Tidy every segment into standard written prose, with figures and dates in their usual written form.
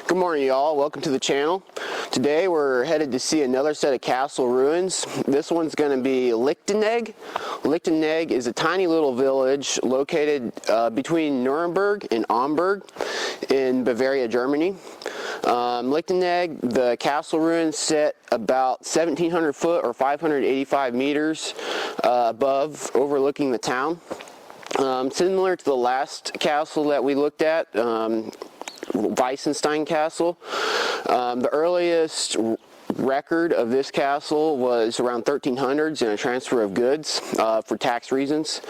Good morning, y'all. Welcome to the channel. Today we're headed to see another set of castle ruins. This one's going to be Lichtenegg. Lichtenegg is a tiny little village located between Nuremberg and Amberg in Bavaria, Germany. Lichtenegg, the castle ruins sit about 1,700 foot or 585 meters above, overlooking the town. Similar to the last castle that we looked at, Lichtenegg Castle. The earliest record of this castle was around 1300s in a transfer of goods for tax reasons.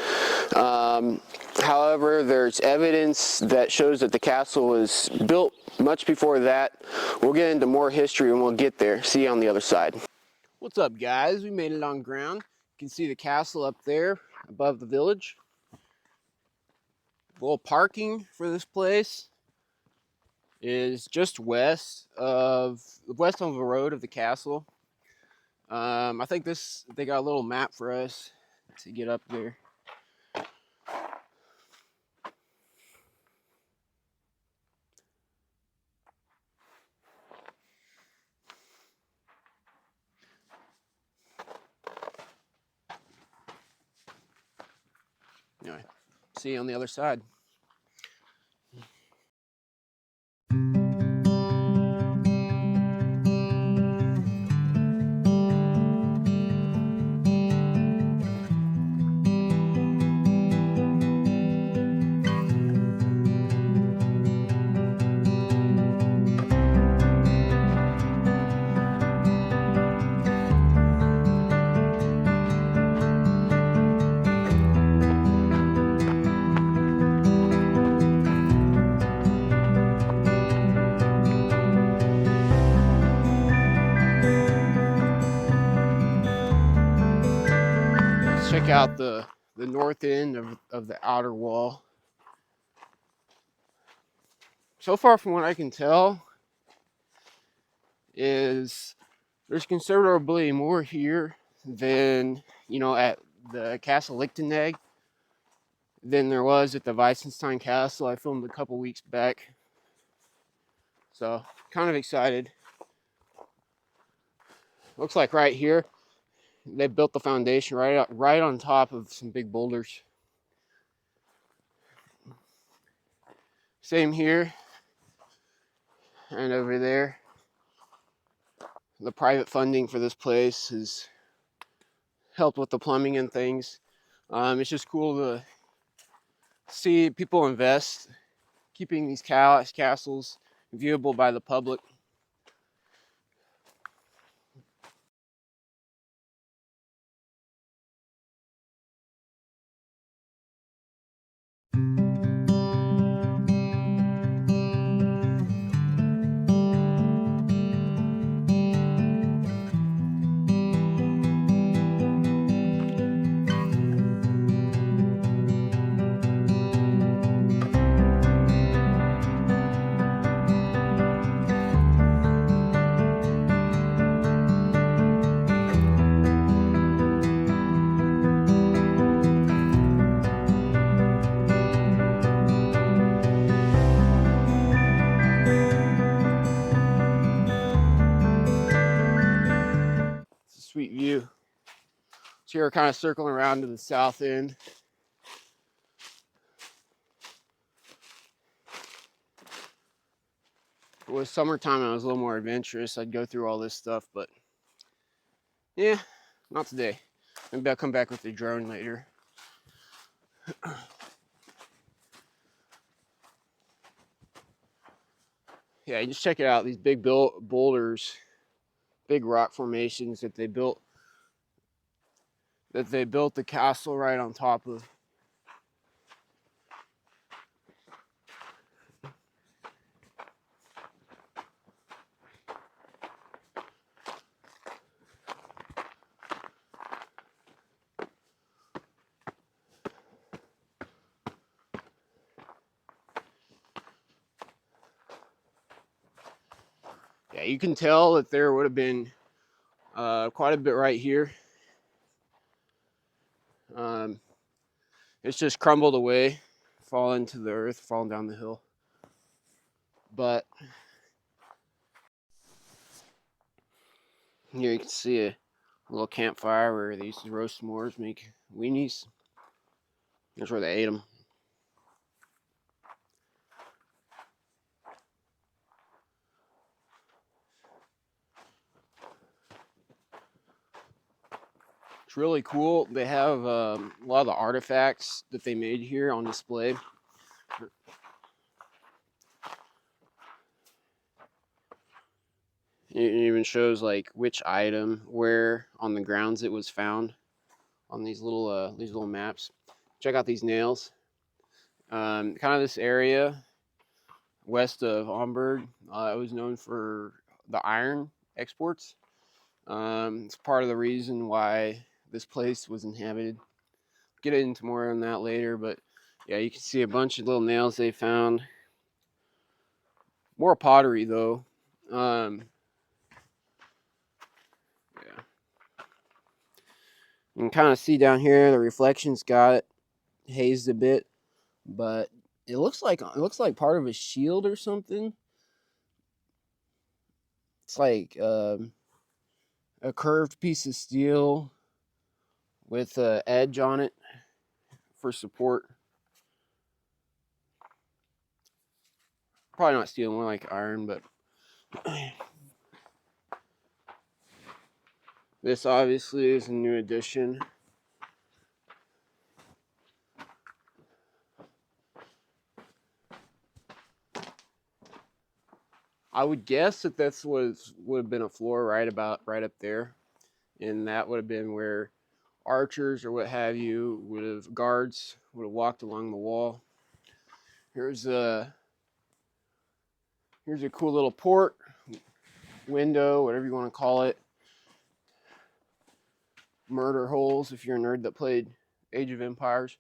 However, there's evidence that shows that the castle was built much before that. We'll get into more history when we'll get there. See you on the other side. What's up, guys? We made it on ground. You can see the castle up there above the village. A little parking for this place is just west of the road of the castle. I think they got a little map for us to get up there. Anyway, see you on the other side. Check out the north end of the outer wall. So far from what I can tell is there's considerably more here than, at the Castle Lichtenegg than there was at the Lichtenegg Castle I filmed a couple weeks back. So kind of excited. Looks like right here they built the foundation right on top of some big boulders. Same here and over there. The private funding for this place has helped with the plumbing and things. It's just cool to see people invest, keeping these castles viewable by the public. Sweet view. So here we're kind of circling around to the south end. If it was summertime, I was a little more adventurous. I'd go through all this stuff, but yeah, not today. Maybe I'll come back with the drone later. Yeah, you just check it out. These big boulders, big rock formations that they built the castle right on top of. Yeah, you can tell that there would have been quite a bit right here. It's just crumbled away, fallen to the earth, fallen down the hill. But Here you can see a little campfire where they used to roast s'mores, make weenies. That's where they ate them. It's really cool. They have a lot of the artifacts that they made here on display. It even shows like which item where on the grounds it was found on these little maps. Check out these nails. Kind of this area west of Hamburg. It was known for the iron exports. It's part of the reason why this place was inhabited. Get into more on that later, but yeah, you can see a bunch of little nails they found. More pottery though. Yeah. You can kind of see down here the reflections got hazed a bit, but it looks like part of a shield or something. It's like a curved piece of steel with an edge on it for support. Probably not steel, more like iron, but this obviously is a new addition. I would guess that this would have been a floor right up there, and that would have been where archers or what have you guards would have walked along the wall. Here's a cool little port window, whatever you want to call it. Murder holes if you're a nerd that played Age of Empires.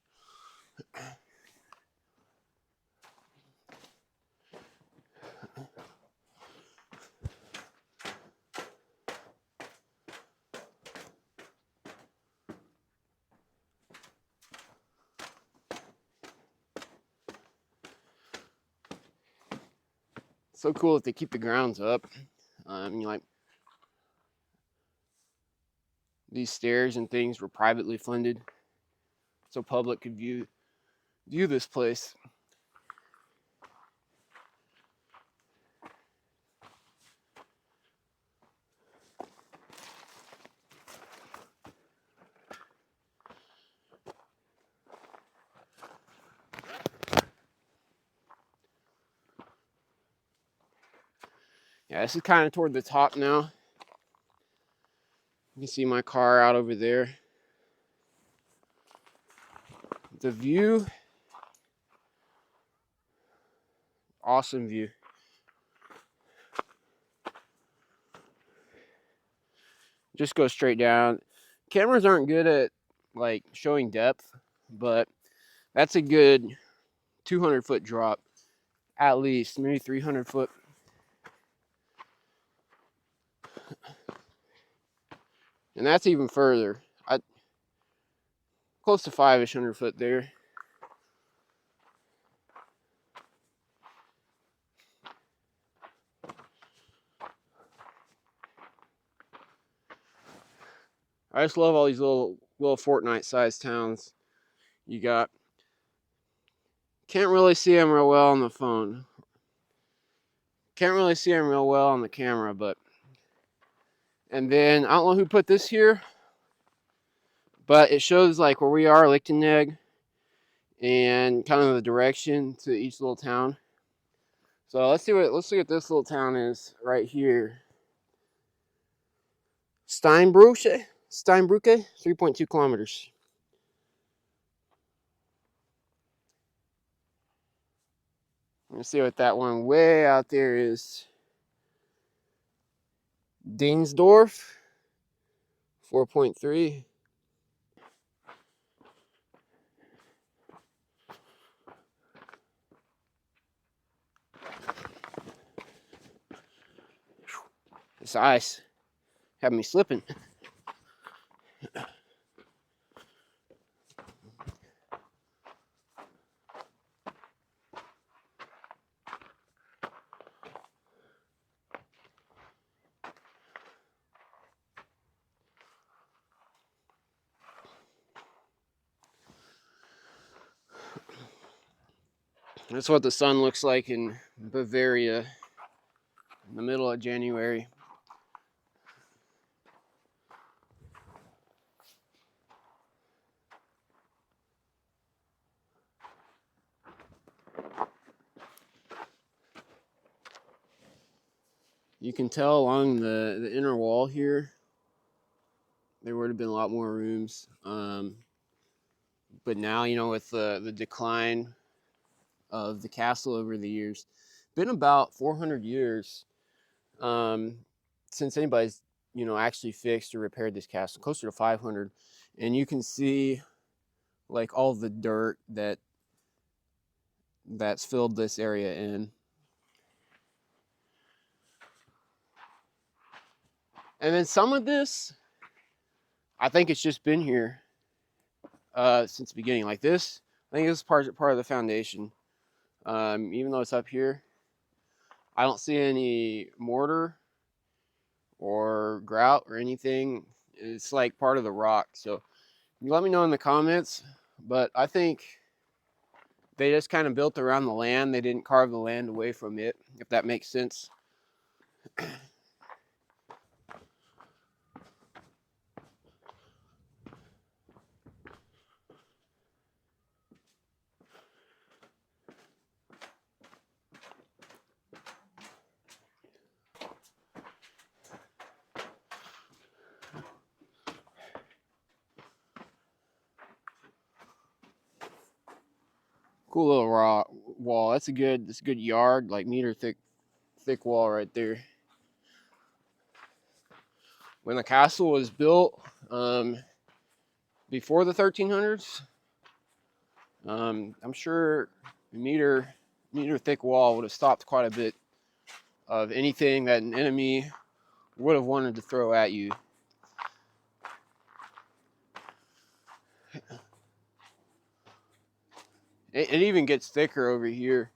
So cool that they keep the grounds up. Like these stairs and things were privately funded, so public could view this place. Yeah, this is kind of toward the top now. You can see my car out over there. The view, awesome view. Just go straight down. Cameras aren't good at like showing depth, but that's a good 200-foot drop, at least, maybe 300-foot. And that's even further. Close to 500-ish there. I just love all these little Fortnite-sized towns you got. Can't really see them real well on the phone. Can't really see them real well on the camera, but... And then, I don't know who put this here, but it shows like where we are, Lichtenegg, and kind of the direction to each little town. So let's see what this little town is right here. Steinbrücke, 3.2 kilometers. Let's see what that one way out there is. Dinsdorf, 4.3. This ice having me slipping. That's what the sun looks like in Bavaria in the middle of January. You can tell along the inner wall here, there would have been a lot more rooms. But now, you know, with the decline of the castle over the years, been about 400 years since anybody's, you know, actually fixed or repaired this castle, closer to 500. And you can see like all the dirt that's filled this area in. And then some of this, I think it's just been here since the beginning. Like this, I think this is part of the foundation. Even though it's up here, I don't see any mortar or grout or anything. It's like part of the rock. So let me know in the comments. But I think they just kind of built around the land. They didn't carve the land away from it, if that makes sense. Cool little raw wall. That's a good yard, like meter thick wall right there. When the castle was built, before the 1300s, I'm sure a meter thick wall would have stopped quite a bit of anything that an enemy would have wanted to throw at you. It even gets thicker over here.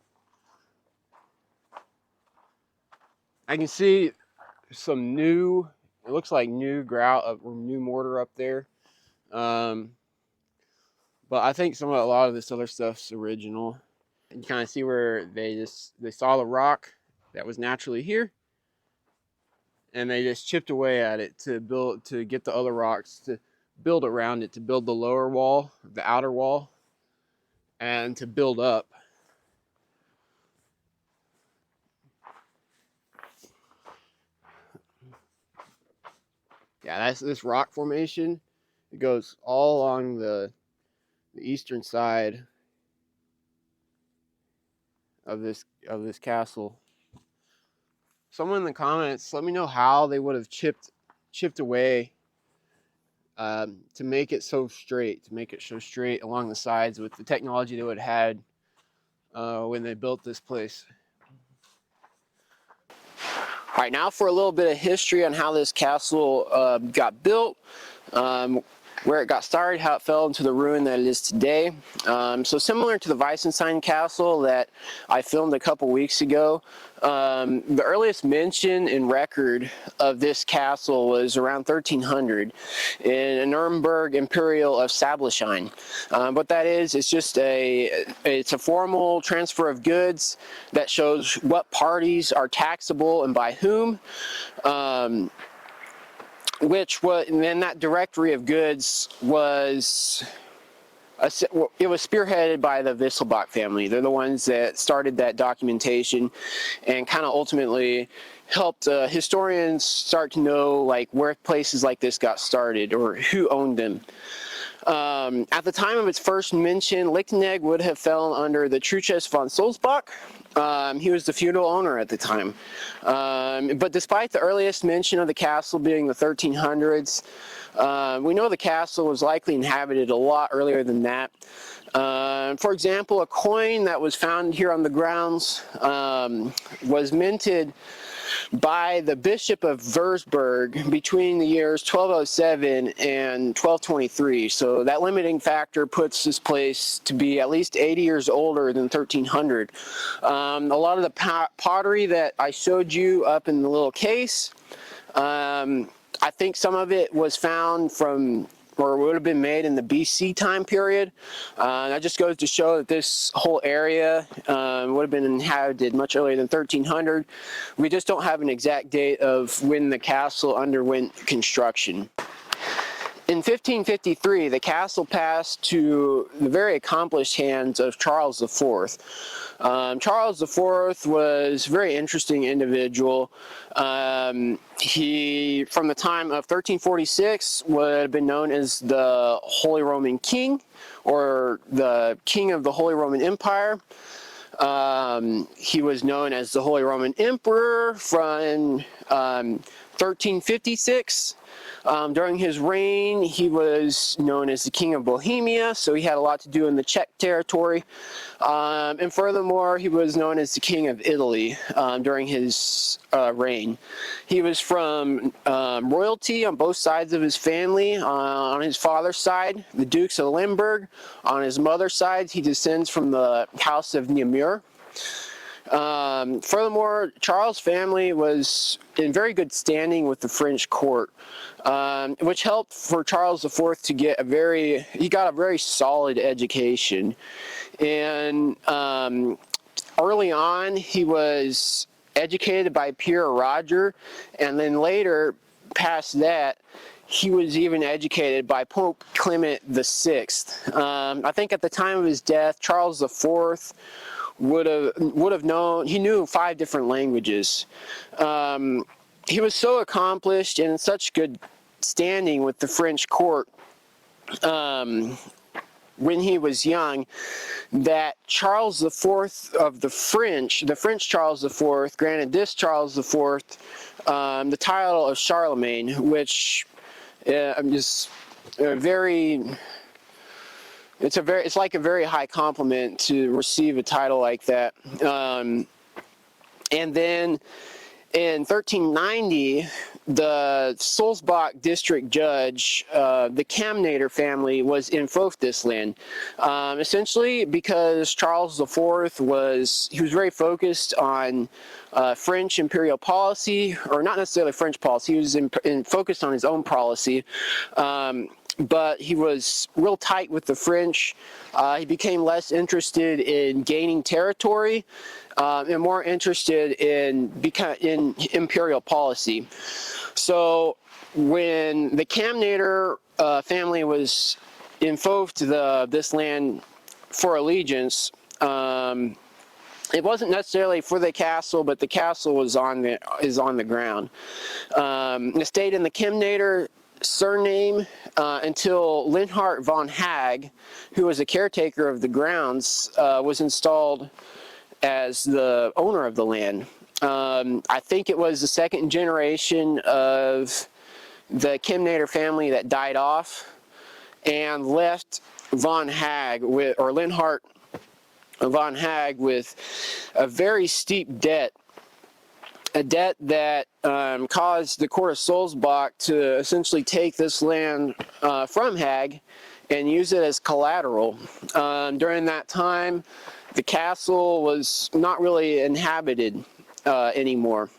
I can see some new, it looks like new grout or new mortar up there. But I think a lot of this other stuff's original. You kind of see where they saw the rock that was naturally here, and they just chipped away at it to get the other rocks to build around it, to build the lower wall, the outer wall, and to build up. Yeah, that's this rock formation. It goes all along the eastern side of this castle. Someone in the comments, let me know how they would have chipped away to make it so straight, along the sides with the technology they would have had when they built this place. All right, now for a little bit of history on how this castle got built, where it got started, how it fell into the ruin that it is today. So similar to the Weissenstein Castle that I filmed a couple weeks ago, the earliest mention in record of this castle was around 1300 in a Nuremberg Imperial of Sablischein. What that is, it's just it's a formal transfer of goods that shows what parties are taxable and by whom. And then that directory of goods was spearheaded by the Wisselbach family. They're the ones that started that documentation and kind of ultimately helped historians start to know like where places like this got started or who owned them. At the time of its first mention, Lichtenegg would have fallen under the Truchas von Sulzbach. He was the feudal owner at the time. But despite the earliest mention of the castle being the 1300s, we know the castle was likely inhabited a lot earlier than that. For example, a coin that was found here on the grounds was minted by the Bishop of Würzburg between the years 1207 and 1223. So that limiting factor puts this place to be at least 80 years older than 1300. A lot of the pottery that I showed you up in the little case, I think some of it was found from or would have been made in the BC time period. That just goes to show that this whole area would have been inhabited much earlier than 1300. We just don't have an exact date of when the castle underwent construction. In 1553, the castle passed to the very accomplished hands of Charles IV. Charles IV was a very interesting individual. He, from the time of 1346, would have been known as the Holy Roman King, or the King of the Holy Roman Empire. He was known as the Holy Roman Emperor from 1356. During his reign, he was known as the King of Bohemia, so he had a lot to do in the Czech territory. And furthermore, he was known as the King of Italy during his reign. He was from royalty on both sides of his family. On his father's side, the Dukes of Limburg. On his mother's side, he descends from the House of Nemours. Furthermore, Charles' family was in very good standing with the French court, which helped for Charles IV to get he got a very solid education. And early on, he was educated by Pierre Roger, and then later, past that, he was even educated by Pope Clement VI. I think at the time of his death, Charles IV would have known, he knew 5 different languages. He was so accomplished and in such good standing with the French court when he was young, that Charles IV of the French Charles IV, granted this Charles IV the title of Charlemagne, which is it's like a very high compliment to receive a title like that. And then in 1390, the Sulzbach district judge, the Camnader family, was invoked this land, essentially because Charles IV was very focused on French imperial policy, or not necessarily French policy. He was focused on his own policy. But he was real tight with the French. He became less interested in gaining territory and more interested in imperial policy. So when the Camnader family was invoked this land for allegiance, it wasn't necessarily for the castle, but the castle is on the ground. It stayed in the Camnader surname until Linhart von Hag, who was a caretaker of the grounds, was installed as the owner of the land. I think it was the second generation of the Camnader family that died off and left von Hag Linhart von Hag with a very steep debt. A debt that caused the court of Sulzbach to essentially take this land from Hag and use it as collateral. During that time, the castle was not really inhabited anymore.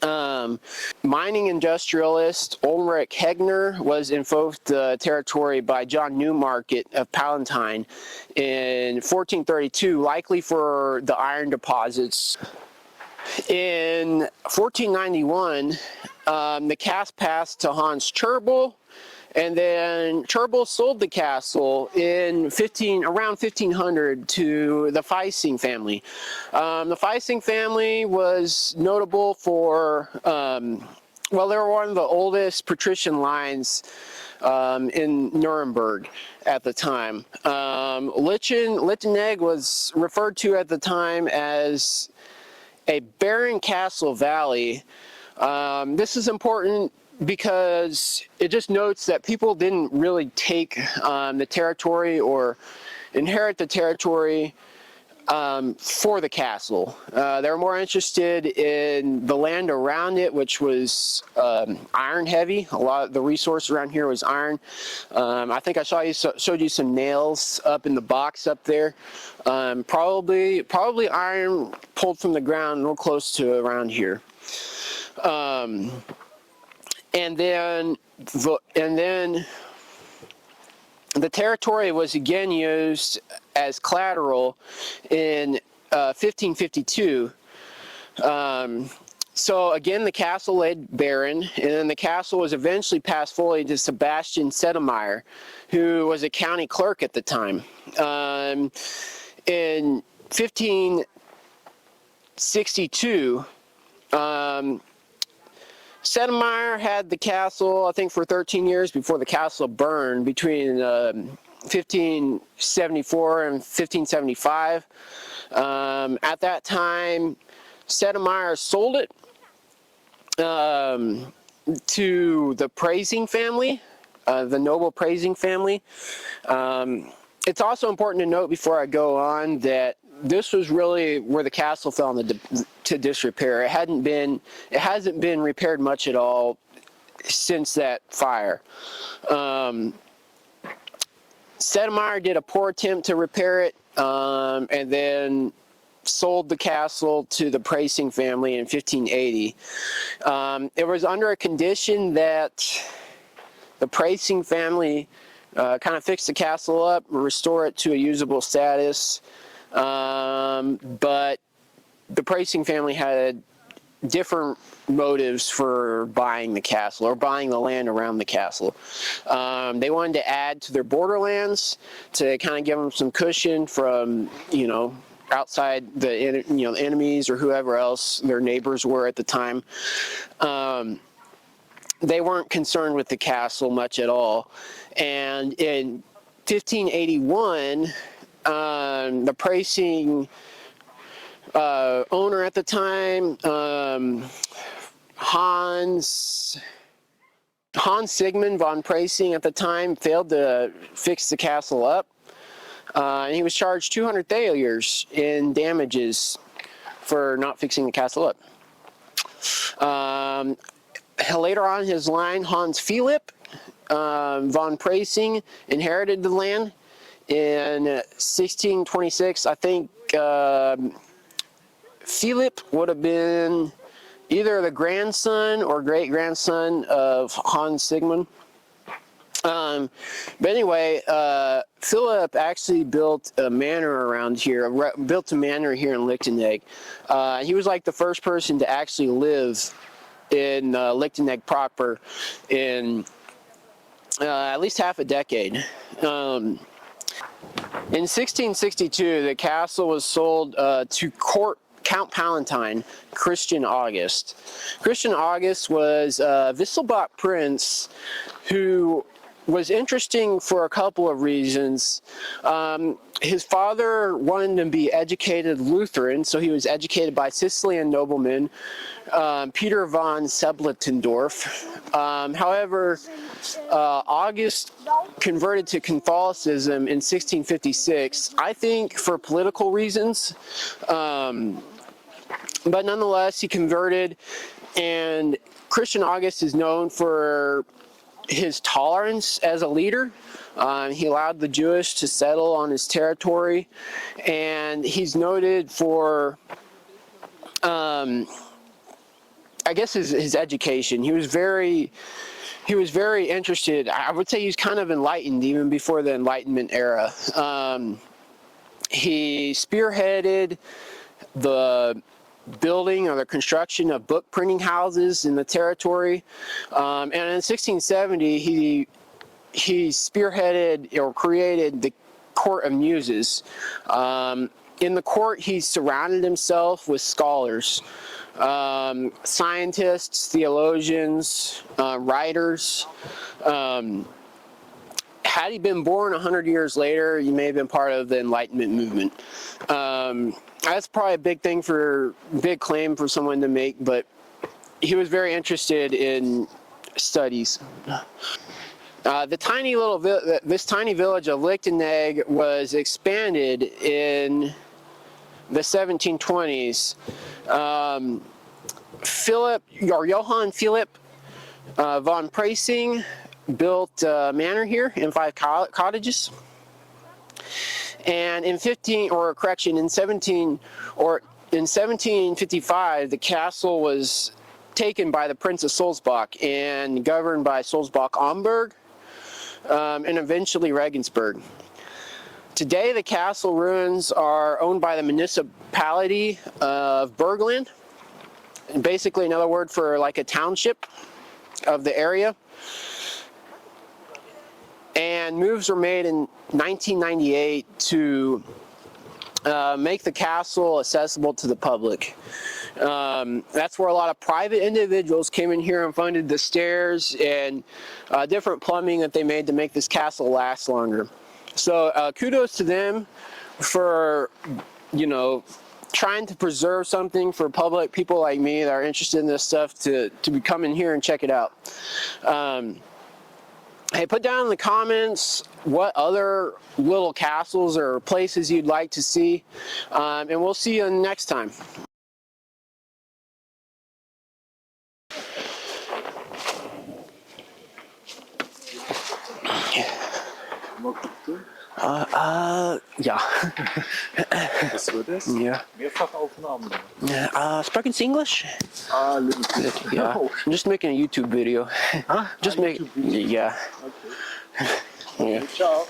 Mining industrialist Ulrich Hegner was invoked the territory by John Newmarket of Palatine in 1432, likely for the iron deposits. In 1491, the cast passed to Hans Cherbel, and then Cherbel sold the castle in around 1500 to the Feising family. The Feising family was notable for, well, they were one of the oldest patrician lines in Nuremberg at the time. Lichtenegg was referred to at the time as a barren castle valley. This is important because it just notes that people didn't really take the territory or inherit the territory for the castle. They were more interested in the land around it, which was iron heavy. A lot of the resource around here was iron. I think I showed you some nails up in the box up there. Probably iron pulled from the ground real close to around here. And then The territory was again used as collateral in 1552. So again, the castle lay barren, and then the castle was eventually passed fully to Sebastian Sedemeyer, who was a county clerk at the time. In 1562, Sedemeyer had the castle, I think, for 13 years before the castle burned between 1574 and 1575. At that time, Sedemeyer sold it to the Praising family, the noble Praising family. It's also important to note before I go on that this was really where the castle fell into disrepair. It hasn't been repaired much at all since that fire. Sedemeyer did a poor attempt to repair it, and then sold the castle to the Praising family in 1580. It was under a condition that the Praising family kind of fix the castle up, restore it to a usable status, but the Praising family had different motives for buying the castle or buying the land around the castle. They wanted to add to their borderlands to kind of give them some cushion from, outside the enemies or whoever else their neighbors were at the time. They weren't concerned with the castle much at all. And in 1581, the Praising owner at the time, Hans Sigmund von Praising at the time, failed to fix the castle up. And he was charged 200 thalers in damages for not fixing the castle up. Later on in his line, Hans Philipp von Praising inherited the land in 1626. I think Philipp would have been either the grandson or great-grandson of Hans Sigmund. But anyway, Philip actually built a manor around here, built a manor here in Lichtenegg. He was like the first person to actually live in Lichtenegg proper in at least half a decade. In 1662, the castle was sold to Count Palatine, Christian August. Christian August was a Wisselbach prince who was interesting for a couple of reasons. His father wanted him to be educated Lutheran, so he was educated by Sicilian nobleman Peter von Sebletendorf. However, August converted to Catholicism in 1656, I think for political reasons. But nonetheless, he converted, and Christian August is known for his tolerance as a leader. He allowed the Jewish to settle on his territory, and he's noted for, I guess, his education. He was very interested. I would say he's kind of enlightened even before the Enlightenment era. He spearheaded the building or the construction of book printing houses in the territory, and in 1670 he spearheaded or created the Court of Muses. In the court, he surrounded himself with scholars, scientists, theologians, writers. Had he been born 100 years later, he may have been part of the Enlightenment movement. That's probably a big claim for someone to make, but he was very interested in studies. This tiny village of Lichtenegg was expanded in the 1720s. Johann Philipp von Praising built a manor here in 5 cottages. And in 1755, the castle was taken by the Prince of Sulzbach and governed by Sulzbach-Amberg. and eventually Regensburg. Today, the castle ruins are owned by the municipality of Bergland, and basically another word for like a township of the area. And moves were made in 1998 to make the castle accessible to the public. That's where a lot of private individuals came in here and funded the stairs and different plumbing that they made to make this castle last longer. So kudos to them for, you know, trying to preserve something for public people like me that are interested in this stuff to come in here and check it out. Hey, put down in the comments what other little castles or places you'd like to see, and we'll see you next time. Ja. Das wird es? Ja. Mehrfachaufnahmen. Spoken English? Limited. Yeah. I'm just making a YouTube video. Huh? Just make. Yeah. Okay. Yeah. Ciao.